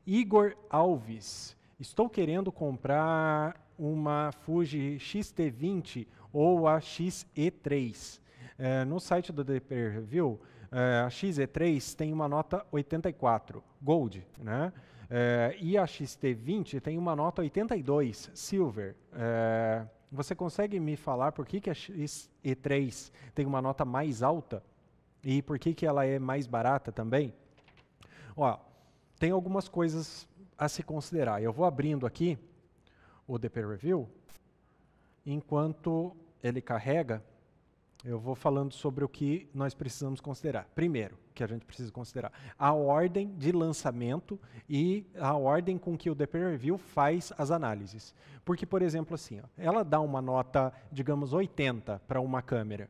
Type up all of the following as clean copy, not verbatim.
Igor Alves. Estou querendo comprar uma Fuji X-T20 ou a X-E3. No site do DP Review, a X-E3 tem uma nota 84, Gold, né? E a X-T20 tem uma nota 82, Silver. Você consegue me falar por que a X-E3 tem uma nota mais alta e por que ela é mais barata também? Ó, tem algumas coisas a se considerar. Eu vou abrindo aqui o DP Review. Enquanto ele carrega, eu vou falando sobre o que nós precisamos considerar. Primeiro, que a gente precisa considerar a ordem de lançamento e a ordem com que o DP Review faz as análises. Porque, por exemplo, assim, ó, ela dá uma nota, digamos, 80 para uma câmera.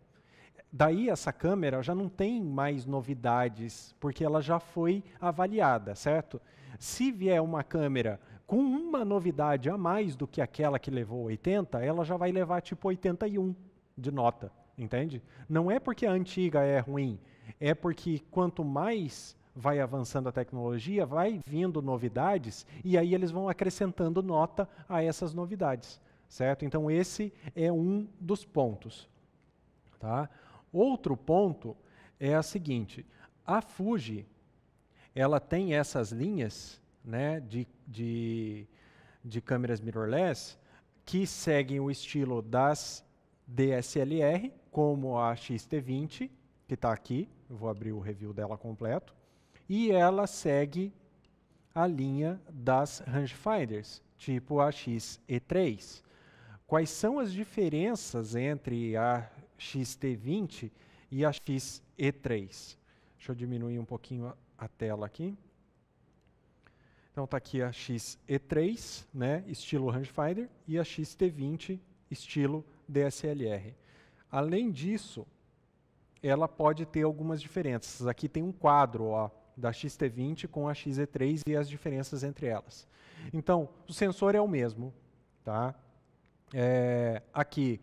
Daí essa câmera já não tem mais novidades, porque ela já foi avaliada, certo? Se vier uma câmera com uma novidade a mais do que aquela que levou 80, ela já vai levar tipo 81 de nota, entende? Não é porque a antiga é ruim, é porque quanto mais vai avançando a tecnologia, vai vindo novidades, e aí eles vão acrescentando nota a essas novidades, certo? Então esse é um dos pontos, tá? Outro ponto é a seguinte, a Fuji, ela tem essas linhas, né, de câmeras mirrorless que seguem o estilo das DSLR, como a X-T20, que está aqui, eu vou abrir o review dela completo, e ela segue a linha das rangefinders, tipo a X-E3. Quais são as diferenças entre a X-T20 e a X-E3? Deixa eu diminuir um pouquinho a tela aqui. Então está aqui a X-E3, né, estilo rangefinder, e a X-T20, estilo DSLR. Além disso, ela pode ter algumas diferenças. Aqui tem um quadro, ó, da X-T20 com a X-E3 e as diferenças entre elas. Então, o sensor é o mesmo, tá? Aqui,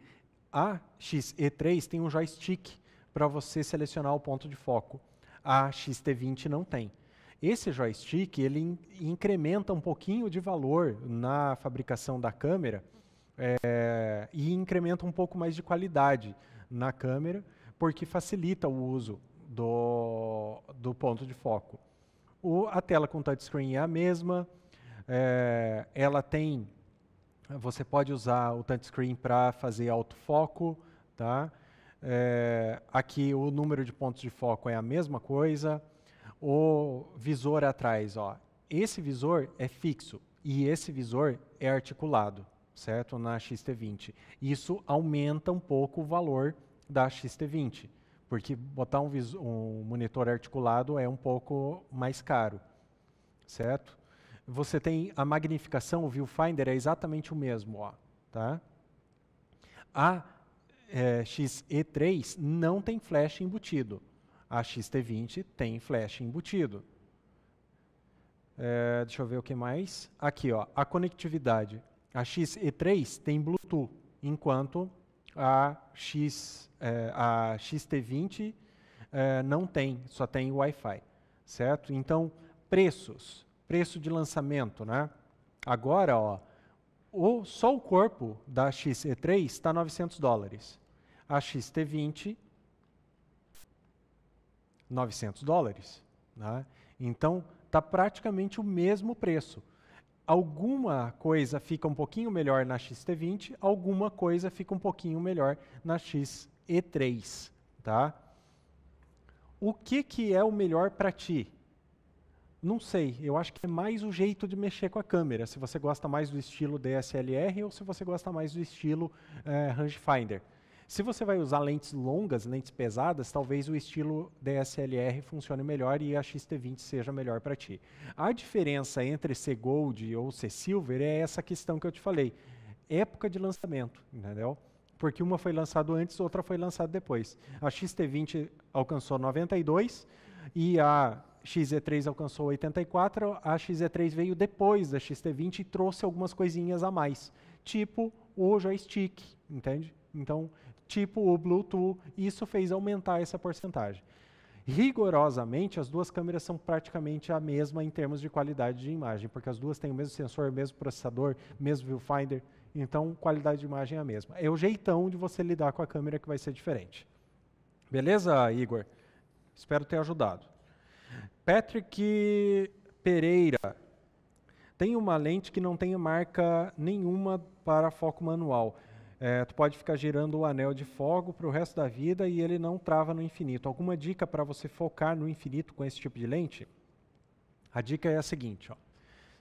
a X-E3 tem um joystick para você selecionar o ponto de foco. A X-T20 não tem. Esse joystick ele incrementa um pouquinho de valor na fabricação da câmera e incrementa um pouco mais de qualidade na câmera, porque facilita o uso do ponto de foco. A tela com touchscreen é a mesma, ela tem... Você pode usar o touchscreen para fazer autofoco, tá? Aqui o número de pontos de foco é a mesma coisa. O visor atrás, ó, esse visor é fixo e esse visor é articulado, certo? Na X-T20. Isso aumenta um pouco o valor da X-T20, porque botar um monitor articulado é um pouco mais caro, certo? Você tem a magnificação, o viewfinder é exatamente o mesmo, ó, tá? A X-E3 não tem flash embutido. A X-T20 tem flash embutido. Deixa eu ver o que mais. Aqui, ó, a conectividade. A X-E3 tem Bluetooth, enquanto a X-T20 não tem, só tem Wi-Fi, certo? Então, preço de lançamento, né? Agora, ó, só o corpo da X-E3 está $900. A X-T20, $900. Né? Então, está praticamente o mesmo preço. Alguma coisa fica um pouquinho melhor na X-T20, alguma coisa fica um pouquinho melhor na X-E3. Tá? O que é o melhor para ti? Não sei, eu acho que é mais o jeito de mexer com a câmera, se você gosta mais do estilo DSLR ou se você gosta mais do estilo rangefinder. Se você vai usar lentes longas, lentes pesadas, talvez o estilo DSLR funcione melhor e a X-T20 seja melhor para ti. A diferença entre ser Gold ou ser Silver é essa questão que eu te falei. Época de lançamento, entendeu? Porque uma foi lançada antes, outra foi lançada depois. A X-T20 alcançou 92 e a X-E3 alcançou 84, a X-E3 veio depois da X-T20 e trouxe algumas coisinhas a mais, tipo o joystick, entende? Então, tipo o Bluetooth, isso fez aumentar essa porcentagem. Rigorosamente, as duas câmeras são praticamente a mesma em termos de qualidade de imagem, porque as duas têm o mesmo sensor, o mesmo processador, mesmo viewfinder, então qualidade de imagem é a mesma. É o jeitão de você lidar com a câmera que vai ser diferente. Beleza, Igor? Espero ter ajudado. Patrick Pereira. Tem uma lente que não tem marca nenhuma para foco manual. Tu pode ficar girando o anel de fogo para o resto da vida e ele não trava no infinito. Alguma dica para você focar no infinito com esse tipo de lente? A dica é a seguinte, ó.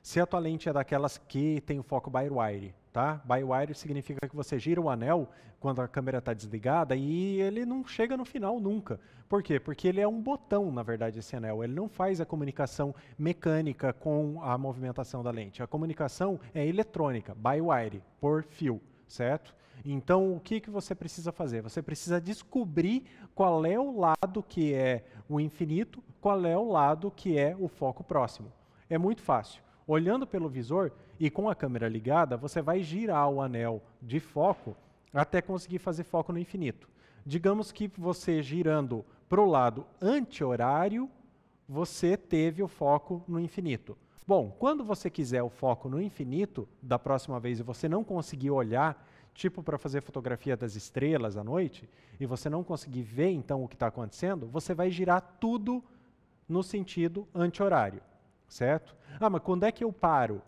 Se a tua lente é daquelas que tem o foco by wire, tá? By wire significa que você gira o anel quando a câmera está desligada e ele não chega no final nunca. Por quê? Porque ele é um botão, na verdade, esse anel. Ele não faz a comunicação mecânica com a movimentação da lente. A comunicação é eletrônica, by wire, por fio, certo? Então, o que você precisa fazer? Você precisa descobrir qual é o lado que é o infinito, qual é o lado que é o foco próximo. É muito fácil. Olhando pelo visor e com a câmera ligada, você vai girar o anel de foco até conseguir fazer foco no infinito. Digamos que você girando para o lado anti-horário, você teve o foco no infinito. Bom, quando você quiser o foco no infinito, da próxima vez e você não conseguir olhar, tipo para fazer fotografia das estrelas à noite, e você não conseguir ver então o que está acontecendo, você vai girar tudo no sentido anti-horário, certo? Ah, mas quando é que eu paro?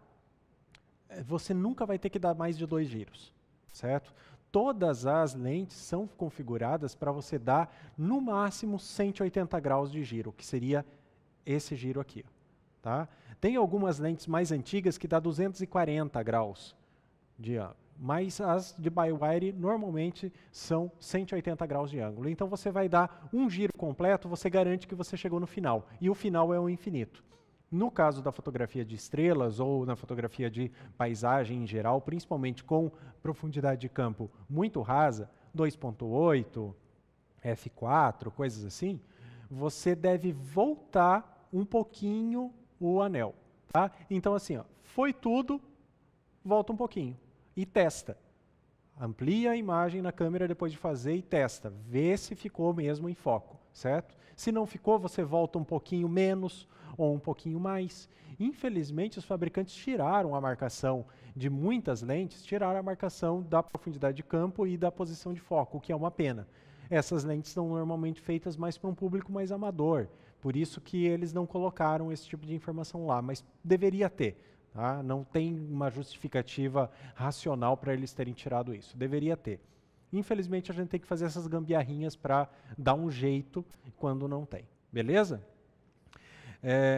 Você nunca vai ter que dar mais de 2 giros, certo? Todas as lentes são configuradas para você dar, no máximo, 180 graus de giro, que seria esse giro aqui. Tá? Tem algumas lentes mais antigas que dá 240 graus de ângulo, mas as de by-wire normalmente são 180 graus de ângulo. Então você vai dar um giro completo, você garante que você chegou no final, e o final é o infinito. No caso da fotografia de estrelas ou na fotografia de paisagem em geral, principalmente com profundidade de campo muito rasa, 2.8, f4, coisas assim, você deve voltar um pouquinho o anel. Tá? Então assim, ó, foi tudo, volta um pouquinho e testa. Amplia a imagem na câmera depois de fazer e testa. Vê se ficou mesmo em foco, certo? Se não ficou, você volta um pouquinho menos ou um pouquinho mais. Infelizmente, os fabricantes tiraram a marcação de muitas lentes, tiraram a marcação da profundidade de campo e da posição de foco, o que é uma pena. Essas lentes são normalmente feitas mais para um público mais amador, por isso que eles não colocaram esse tipo de informação lá, mas deveria ter. Tá? Não tem uma justificativa racional para eles terem tirado isso. Deveria ter. Infelizmente, a gente tem que fazer essas gambiarrinhas para dar um jeito quando não tem. Beleza?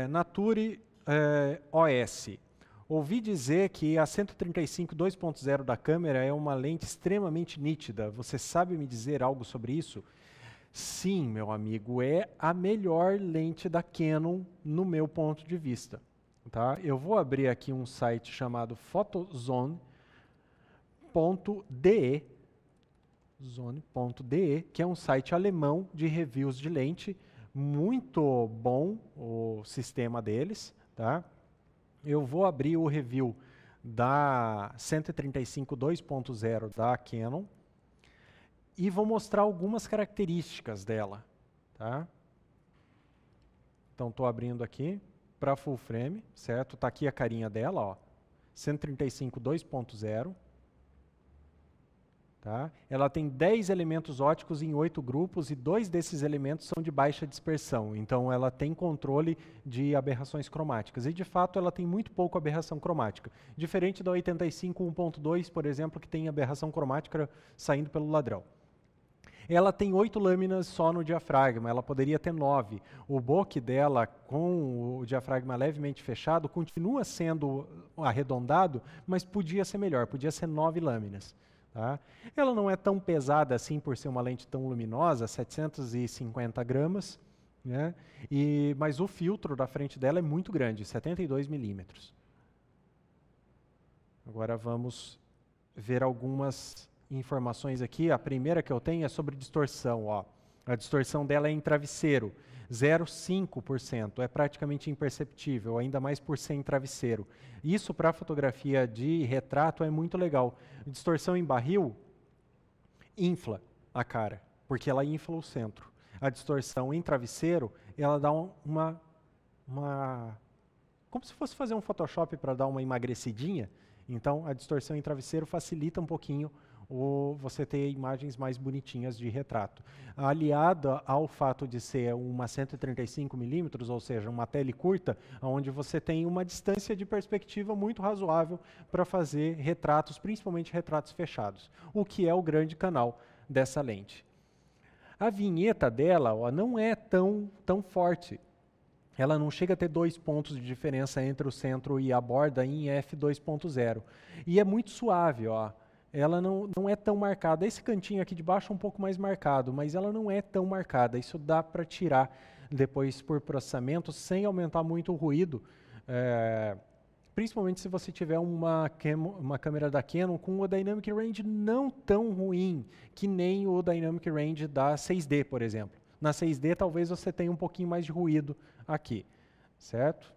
Nature OS. Ouvi dizer que a 135 2.0 da câmera é uma lente extremamente nítida. Você sabe me dizer algo sobre isso? Sim, meu amigo, é a melhor lente da Canon no meu ponto de vista. Tá? Eu vou abrir aqui um site chamado photozone.de, que é um site alemão de reviews de lente, muito bom o sistema deles. Tá? Eu vou abrir o review da 135 2.0 da Canon e vou mostrar algumas características dela. Tá? Então, estou abrindo aqui para full frame, certo? Está aqui a carinha dela, ó, 135 2.0. Tá? Ela tem 10 elementos ópticos em 8 grupos e 2 desses elementos são de baixa dispersão. Então, ela tem controle de aberrações cromáticas. E, de fato, ela tem muito pouco aberração cromática. Diferente da 85 1.2, por exemplo, que tem aberração cromática saindo pelo ladrão. Ela tem 8 lâminas só no diafragma, ela poderia ter 9. O bokeh dela, com o diafragma levemente fechado, continua sendo arredondado, mas podia ser melhor, podia ser 9 lâminas. Tá? Ela não é tão pesada assim por ser uma lente tão luminosa, 750 gramas, né? Mas o filtro da frente dela é muito grande, 72 milímetros. Agora vamos ver algumas informações aqui. A primeira que eu tenho é sobre distorção. Ó. A distorção dela é em travesseiro, 0,5%. É praticamente imperceptível, ainda mais por ser em travesseiro. Isso para fotografia de retrato é muito legal. Distorção em barril infla a cara, porque ela infla o centro. a distorção em travesseiro, ela dá como se fosse fazer um Photoshop para dar uma emagrecidinha. Então, a distorção em travesseiro facilita um pouquinho você ter imagens mais bonitinhas de retrato. Aliada ao fato de ser uma 135mm, ou seja, uma tele curta, onde você tem uma distância de perspectiva muito razoável para fazer retratos, principalmente retratos fechados, o que é o grande canal dessa lente. A vinheta dela, ó, não é tão forte. Ela não chega a ter 2 pontos de diferença entre o centro e a borda em f2.0. E é muito suave, ó. Ela não é tão marcada. Esse cantinho aqui de baixo é um pouco mais marcado, mas ela não é tão marcada. Isso dá para tirar depois por processamento sem aumentar muito o ruído, principalmente se você tiver uma câmera da Canon com o Dynamic Range não tão ruim que nem o Dynamic Range da 6D, por exemplo. Na 6D talvez você tenha um pouquinho mais de ruído aqui, certo?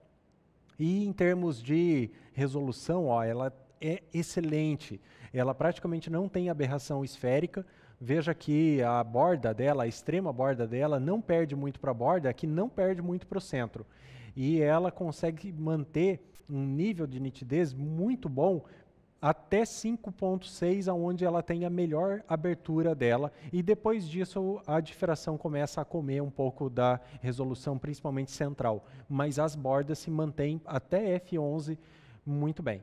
E em termos de resolução, ó, ela é excelente. Ela praticamente não tem aberração esférica. Veja que a borda dela, a extrema borda dela, não perde muito para a borda, aqui não perde muito para o centro. E ela consegue manter um nível de nitidez muito bom até 5.6, onde ela tem a melhor abertura dela, e depois disso a difração começa a comer um pouco da resolução, principalmente central, mas as bordas se mantêm até f11 muito bem.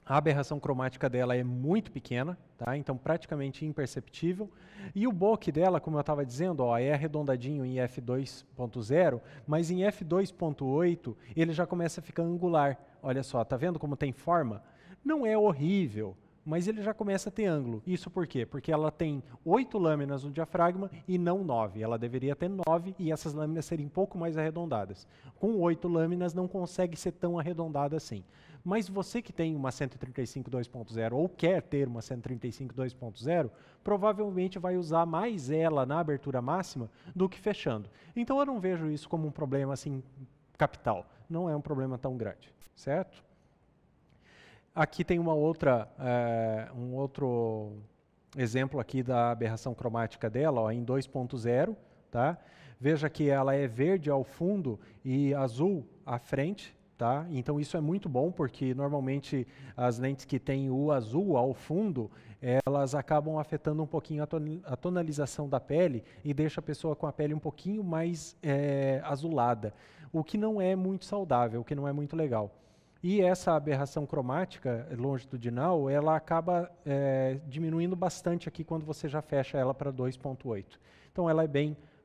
A aberração cromática dela é muito pequena, tá? Então praticamente imperceptível. E o bokeh dela, como eu estava dizendo, ó, é arredondadinho em f2.0, mas em f2.8 ele já começa a ficar angular. Olha só, tá vendo como tem forma? Não é horrível, mas ele já começa a ter ângulo. Isso por quê? Porque ela tem 8 lâminas no diafragma e não 9. Ela deveria ter 9 e essas lâminas serem um pouco mais arredondadas. Com 8 lâminas não consegue ser tão arredondada assim. Mas você que tem uma 135 2.0 ou quer ter uma 135 2.0, provavelmente vai usar mais ela na abertura máxima do que fechando. Então eu não vejo isso como um problema assim capital. Não é um problema tão grande, certo? Aqui tem um outro exemplo aqui da aberração cromática dela, ó, em 2.0, tá? Veja que ela é verde ao fundo e azul à frente, tá? Então isso é muito bom, porque normalmente as lentes que têm o azul ao fundo, elas acabam afetando um pouquinho a tonalização da pele e deixa a pessoa com a pele um pouquinho mais azulada, o que não é muito saudável, o que não é muito legal. E essa aberração cromática longitudinal, ela acaba diminuindo bastante aqui quando você já fecha ela para 2.8. Então ela é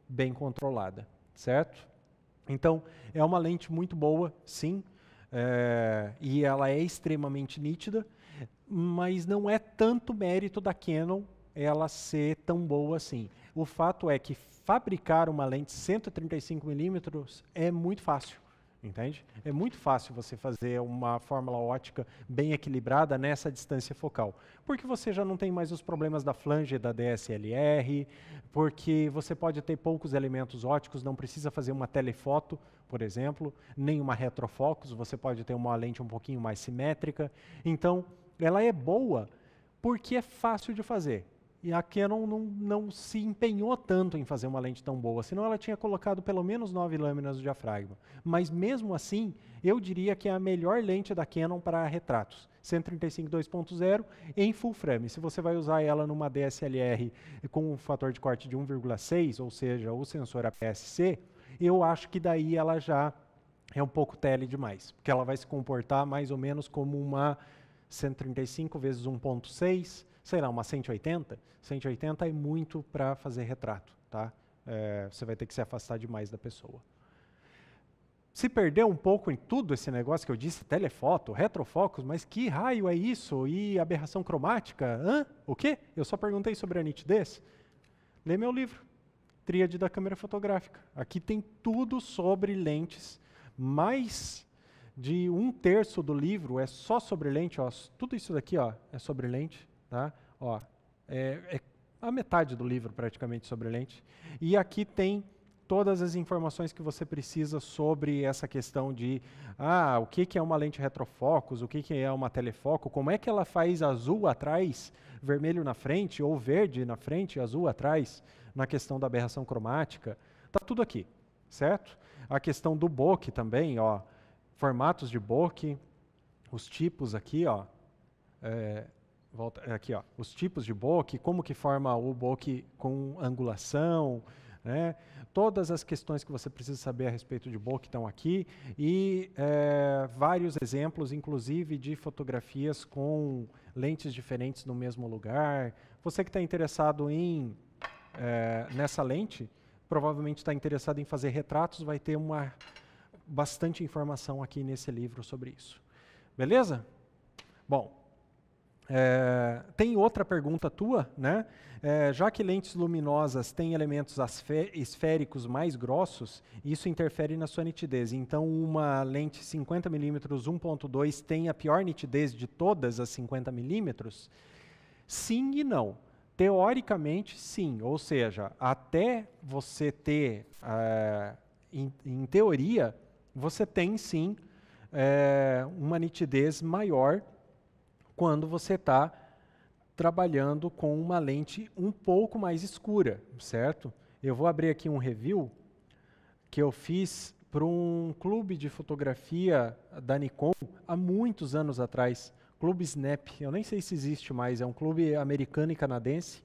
bem controlada, certo? Então é uma lente muito boa, sim, e ela é extremamente nítida, mas não é tanto mérito da Canon ela ser tão boa assim. O fato é que fabricar uma lente 135mm é muito fácil. Entende? É muito fácil você fazer uma fórmula ótica bem equilibrada nessa distância focal, porque você já não tem mais os problemas da flange da DSLR, porque você pode ter poucos elementos óticos, não precisa fazer uma telefoto, por exemplo, nem uma retrofocus, você pode ter uma lente um pouquinho mais simétrica. Então, ela é boa porque é fácil de fazer. E a Canon não se empenhou tanto em fazer uma lente tão boa, senão ela tinha colocado pelo menos 9 lâminas no diafragma. Mas mesmo assim, eu diria que é a melhor lente da Canon para retratos. 135 2.0 em full frame. Se você vai usar ela numa DSLR com um fator de corte de 1,6, ou seja, o sensor APS-C, eu acho que daí ela já é um pouco tele demais, porque ela vai se comportar mais ou menos como uma 135 vezes 1.6, sei lá, uma 180. 180 é muito para fazer retrato, tá? Você vai ter que se afastar demais da pessoa. Se perdeu um pouco em tudo esse negócio que eu disse, telefoto, retrofocus, mas que raio é isso? E aberração cromática? Hã? O quê? Eu só perguntei sobre a nitidez. Lê meu livro, Tríade da Câmera Fotográfica. Aqui tem tudo sobre lentes, mais de 1/3 do livro é só sobre lente, ó. Tudo isso daqui, ó, é sobre lente. Tá? Ó, é a metade do livro praticamente sobre lente. E aqui tem todas as informações que você precisa sobre essa questão de o que é uma lente retrofocus, o que é uma telefoco, como é que ela faz azul atrás, vermelho na frente, ou verde na frente, azul atrás, na questão da aberração cromática. Está tudo aqui, certo? A questão do bokeh também, ó, formatos de bokeh, os tipos aqui, ó, aqui, ó, os tipos de bokeh, como que forma o bokeh com angulação, né? Todas as questões que você precisa saber a respeito de bokeh estão aqui e vários exemplos, inclusive de fotografias com lentes diferentes no mesmo lugar. Você que está interessado nessa lente, provavelmente está interessado em fazer retratos, vai ter bastante informação aqui nesse livro sobre isso. Beleza? Bom, tem outra pergunta tua, né? Já que lentes luminosas têm elementos esféricos mais grossos, isso interfere na sua nitidez. Então, uma lente 50mm 1.2 tem a pior nitidez de todas as 50mm? Sim e não. Teoricamente, sim. Ou seja, até você ter, em teoria, você tem sim uma nitidez maior quando você está trabalhando com uma lente um pouco mais escura, certo? Eu vou abrir aqui um review que eu fiz para um clube de fotografia da Nikon há muitos anos atrás, Clube Snap. Eu nem sei se existe mais, é um clube americano e canadense.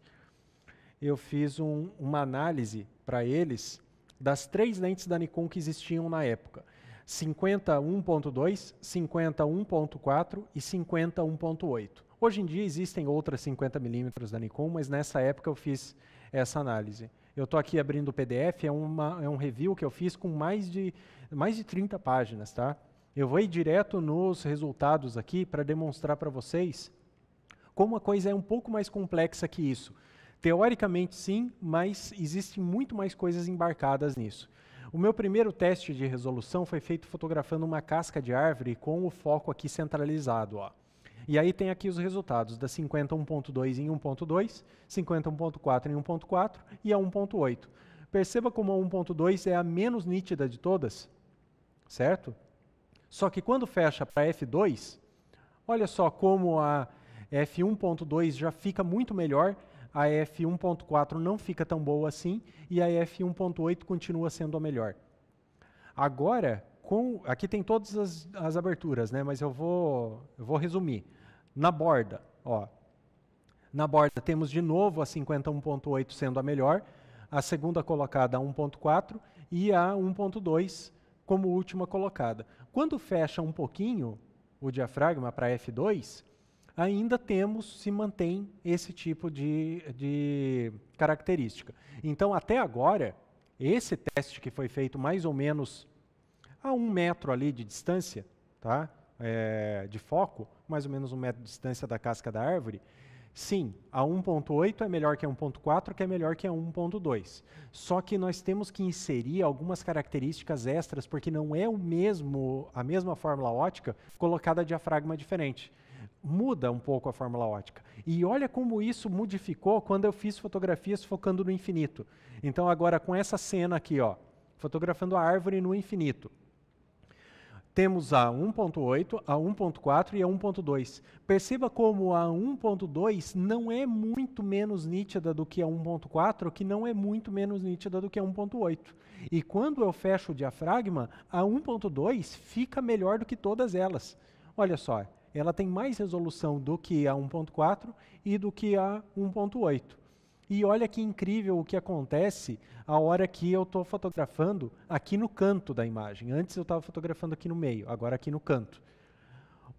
Eu fiz uma análise para eles das 3 lentes da Nikon que existiam na época. 50 1.2, 50 1.4 e 50 1.8. Hoje em dia existem outras 50mm da Nikon, mas nessa época eu fiz essa análise. Eu estou aqui abrindo o PDF, é um review que eu fiz com mais de 30 páginas, tá? Eu vou ir direto nos resultados aqui para demonstrar para vocês como a coisa é um pouco mais complexa que isso. Teoricamente sim, mas existem muito mais coisas embarcadas nisso. O meu primeiro teste de resolução foi feito fotografando uma casca de árvore com o foco aqui centralizado, ó. E aí tem aqui os resultados da 50 1.2 em 1.2, 50 1.4 em 1.4 e a 1.8. Perceba como a 1.2 é a menos nítida de todas, certo? Só que quando fecha para f2, olha só como a f1.2 já fica muito melhor, a f1.4 não fica tão boa assim e a f1.8 continua sendo a melhor. Agora, aqui tem todas as aberturas, né? Mas eu vou resumir. Na borda, ó, na borda temos de novo a 51.8 sendo a melhor, a segunda colocada a 1.4 e a 1.2 como última colocada. Quando fecha um pouquinho o diafragma para f2, ainda se mantém esse tipo de característica. Então, até agora, esse teste que foi feito mais ou menos a 1 metro ali de distância, tá? De foco, mais ou menos 1 metro de distância da casca da árvore, sim, a 1.8 é melhor que a 1.4, que é melhor que a 1.2. Só que nós temos que inserir algumas características extras, porque não é a mesma fórmula ótica colocada a diafragma diferente. Muda um pouco a fórmula ótica. E olha como isso modificou quando eu fiz fotografias focando no infinito. Então agora com essa cena aqui, ó, fotografando a árvore no infinito. Temos a 1.8, a 1.4 e a 1.2. Perceba como a 1.2 não é muito menos nítida do que a 1.4, que não é muito menos nítida do que a 1.8. E quando eu fecho o diafragma, a 1.2 fica melhor do que todas elas. Olha só, ela tem mais resolução do que a 1.4 e do que a 1.8. E olha que incrível o que acontece a hora que eu estou fotografando aqui no canto da imagem. Antes eu estava fotografando aqui no meio, agora aqui no canto.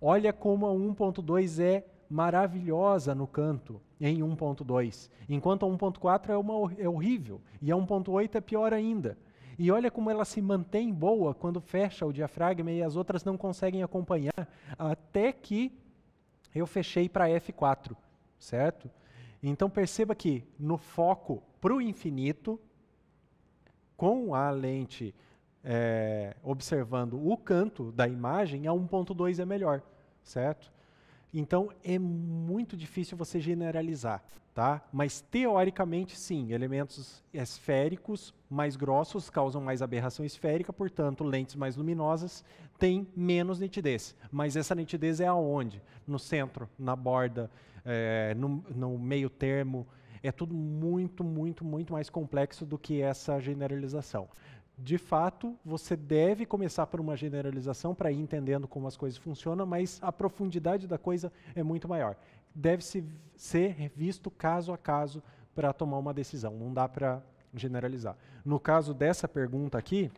Olha como a 1.2 é maravilhosa no canto, em 1.2. Enquanto a 1.4 é horrível, e a 1.8 é pior ainda. E olha como ela se mantém boa quando fecha o diafragma e as outras não conseguem acompanhar, até que eu fechei para f4, certo? Então perceba que no foco para o infinito, com a lente observando o canto da imagem, a 1.2 é melhor, certo? Então é muito difícil você generalizar, tá? Mas teoricamente sim, elementos esféricos mais grossos causam mais aberração esférica, portanto lentes mais luminosas têm menos nitidez. Mas essa nitidez é aonde? No centro, na borda, no meio termo. É tudo muito, muito, muito mais complexo do que essa generalização. De fato, você deve começar por uma generalização para ir entendendo como as coisas funcionam, mas a profundidade da coisa é muito maior. Deve-se ser visto caso a caso para tomar uma decisão, não dá para generalizar. No caso dessa pergunta aqui,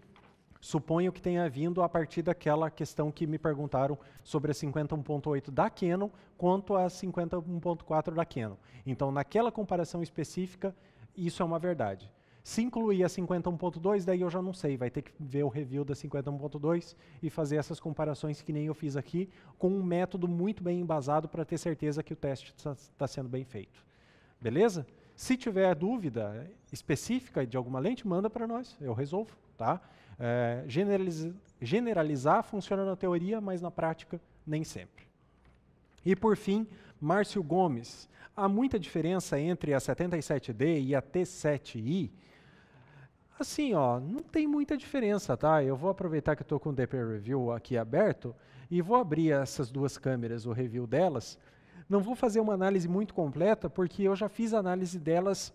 suponho que tenha vindo a partir daquela questão que me perguntaram sobre a 51.8 da Canon quanto a 51.4 da Canon. Então, naquela comparação específica, isso é uma verdade. Se incluir a 51.2, daí eu já não sei, vai ter que ver o review da 51.2 e fazer essas comparações que nem eu fiz aqui, com um método muito bem embasado para ter certeza que o teste está sendo bem feito. Beleza? Se tiver dúvida específica de alguma lente, manda para nós, eu resolvo. Tá? Generalizar funciona na teoria, mas na prática nem sempre. E por fim, Márcio Gomes. Há muita diferença entre a 77D e a T7i? Assim, ó, não tem muita diferença, tá? Eu vou aproveitar que eu estou com o DP Review aqui aberto e vou abrir essas duas câmeras, o review delas. Não vou fazer uma análise muito completa, porque eu já fiz análise delas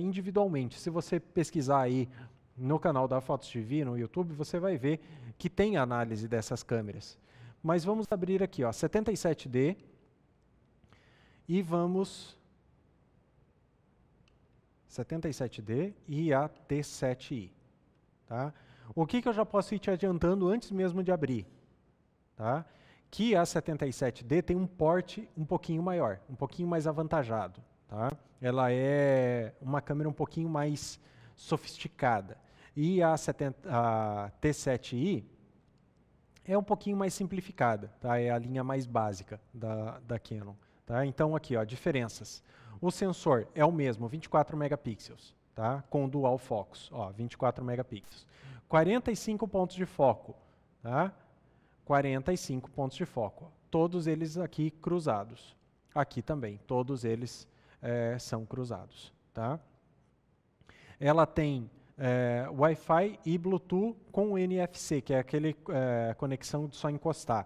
individualmente. Se você pesquisar aí no canal da Fotos TV, no YouTube, você vai ver que tem análise dessas câmeras. Mas vamos abrir aqui, ó, 77D e vamos... 77D e a T7i. Tá? O que eu já posso ir te adiantando antes mesmo de abrir? Tá? Que a 77D tem um porte um pouquinho maior, um pouquinho mais avantajado. Tá? Ela é uma câmera um pouquinho mais sofisticada. E a T7i é um pouquinho mais simplificada. Tá? É a linha mais básica da Canon. Tá? Então, aqui, ó, diferenças. O sensor é o mesmo, 24 megapixels, tá? Com dual focus, ó, 24 megapixels. 45 pontos de foco, tá? 45 pontos de foco. Ó. Todos eles aqui cruzados. Aqui também, todos eles são cruzados, tá? Ela tem Wi-Fi e Bluetooth com NFC, que é aquele conexão de só encostar.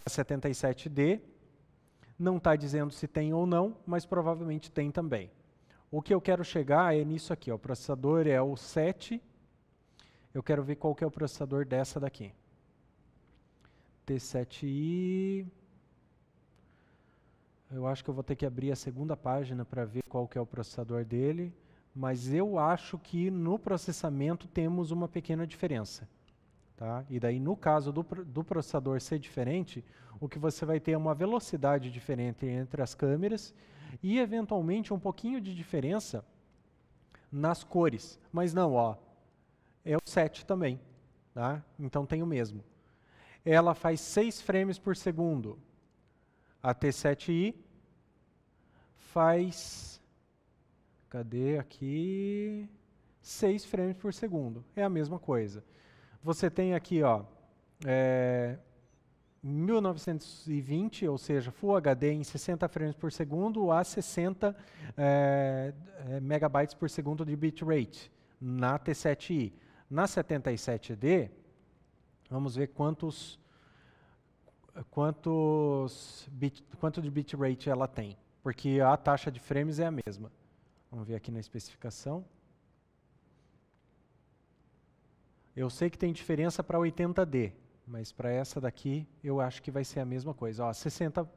A 77D não está dizendo se tem ou não, mas provavelmente tem também. O que eu quero chegar é nisso aqui. Ó. O processador é o 7. Eu quero ver qual que é o processador dessa daqui. T7i. Eu acho que eu vou ter que abrir a segunda página para ver qual que é o processador dele. Mas eu acho que no processamento temos uma pequena diferença. Tá? E daí, no caso do processador ser diferente, o que você vai ter é uma velocidade diferente entre as câmeras e, eventualmente, um pouquinho de diferença nas cores. Mas não, ó, é o 7 também. Tá? Então, tem o mesmo. Ela faz 6 frames por segundo. A T7i faz... Cadê aqui? 6 frames por segundo. É a mesma coisa. Você tem aqui, ó, 1920, ou seja, Full HD em 60 frames por segundo a 60 megabytes por segundo de bitrate na T7i. Na 77D, vamos ver quanto de bitrate ela tem, porque a taxa de frames é a mesma. Vamos ver aqui na especificação. Eu sei que tem diferença para 80D, mas para essa daqui eu acho que vai ser a mesma coisa. Ó, 60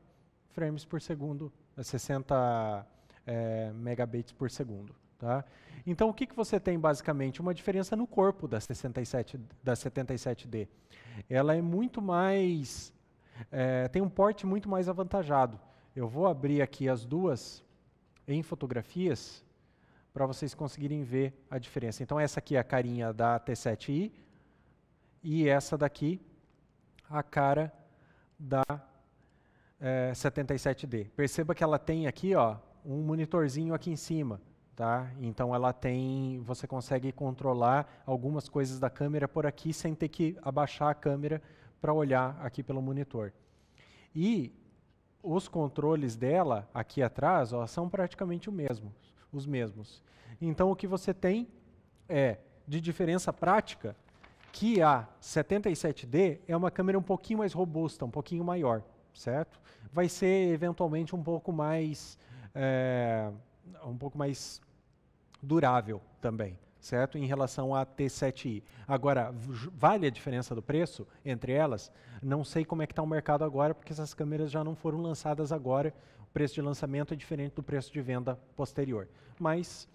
frames por segundo, 60 megabits por segundo. Tá? Então, o que você tem basicamente? Uma diferença no corpo da 77D. Ela é muito mais... tem um porte muito mais avantajado. Eu vou abrir aqui as duas em fotografias para vocês conseguirem ver a diferença. Então, essa aqui é a carinha da T7i e essa daqui, a cara da 77D. Perceba que ela tem aqui, ó, um monitorzinho aqui em cima. Tá? Então, ela tem, você consegue controlar algumas coisas da câmera por aqui sem ter que abaixar a câmera para olhar aqui pelo monitor. E os controles dela aqui atrás, ó, são praticamente os mesmos. Então, o que você tem é, de diferença prática, que a 77D é uma câmera um pouquinho mais robusta, um pouquinho maior, certo? Vai ser, eventualmente, um pouco mais durável também, certo? Em relação à T7i. Agora, vale a diferença do preço entre elas? Não sei como é que está o mercado agora, porque essas câmeras já não foram lançadas agora. O preço de lançamento é diferente do preço de venda posterior. Mas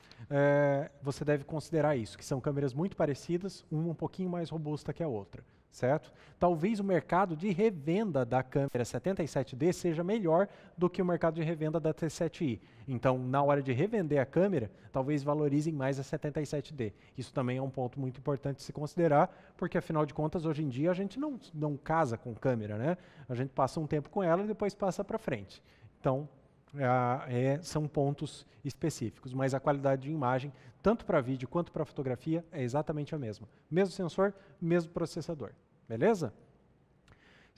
você deve considerar isso, que são câmeras muito parecidas, uma um pouquinho mais robusta que a outra, certo? Talvez o mercado de revenda da câmera 77D seja melhor do que o mercado de revenda da T7i. Então, na hora de revender a câmera, talvez valorizem mais a 77D. Isso também é um ponto muito importante de se considerar, porque afinal de contas, hoje em dia, a gente não casa com câmera, né? A gente passa um tempo com ela e depois passa para frente. Então, são pontos específicos, mas a qualidade de imagem, tanto para vídeo quanto para fotografia, é exatamente a mesma. Mesmo sensor, mesmo processador. Beleza?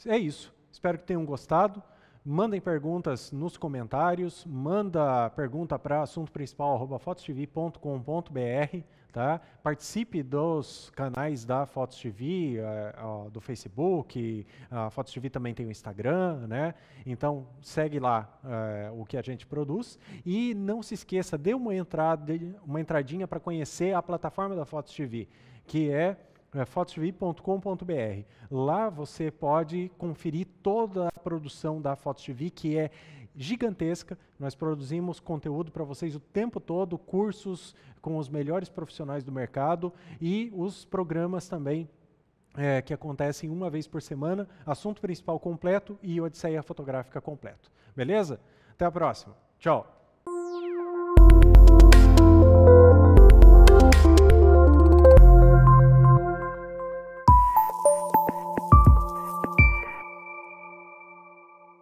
É isso. Espero que tenham gostado. Mandem perguntas nos comentários, manda pergunta para assuntoprincipal@fotostv.com.br, tá? Participe dos canais da Fotos TV, do Facebook, a Fotos TV também tem o Instagram, né? Então segue lá o que a gente produz e não se esqueça, dê uma entradinha para conhecer a plataforma da Fotos TV, que é fotostv.com.br. Lá você pode conferir toda a produção da Fotos TV, que é gigantesca. Nós produzimos conteúdo para vocês o tempo todo, cursos com os melhores profissionais do mercado e os programas também que acontecem uma vez por semana, assunto principal completo e Odisseia fotográfica completo. Beleza? Até a próxima. Tchau.